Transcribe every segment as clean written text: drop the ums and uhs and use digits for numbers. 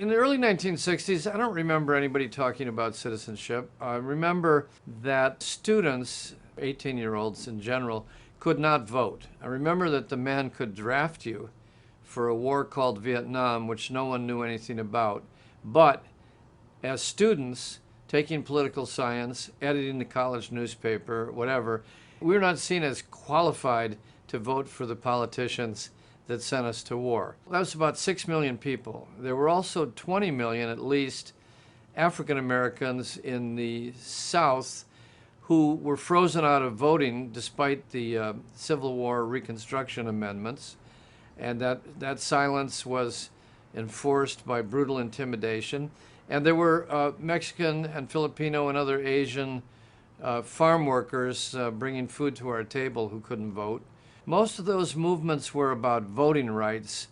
In the early 1960s, I don't remember anybody talking about citizenship. I remember that students, 18-year-olds in general, could not vote. I remember that the man could draft you for a war called Vietnam, which no one knew anything about. But as students taking political science, editing the college newspaper, whatever, we were not seen as qualified to vote for the politicians that sent us to war. That was about 6 million people. There were also 20 million, at least, African Americans in the South who were frozen out of voting despite the Civil War Reconstruction amendments. And that silence was enforced by brutal intimidation. And there were Mexican and Filipino and other Asian farm workers bringing food to our table who couldn't vote. Most of those movements were about voting rights,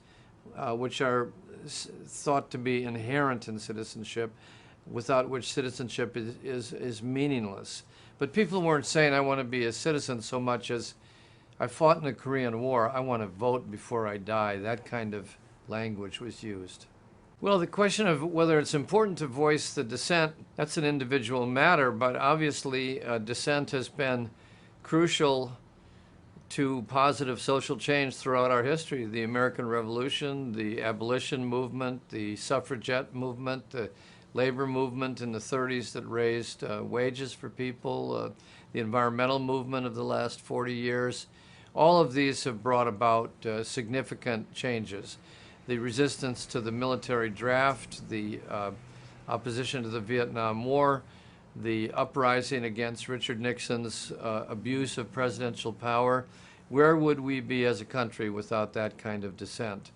which are thought to be inherent in citizenship, without which citizenship is meaningless. But people weren't saying, I want to be a citizen so much as, I fought in the Korean War, I want to vote before I die. That kind of language was used. Well, the question of whether it's important to voice the dissent, that's an individual matter, but obviously dissent has been crucial to positive social change throughout our history. The American Revolution, the abolition movement, the suffragette movement, the labor movement in the 30s that raised wages for people, the environmental movement of the last 40 years. All of these have brought about significant changes. The resistance to the military draft, the opposition to the Vietnam War, the uprising against Richard Nixon's abuse of presidential power. Where would we be as a country without that kind of dissent?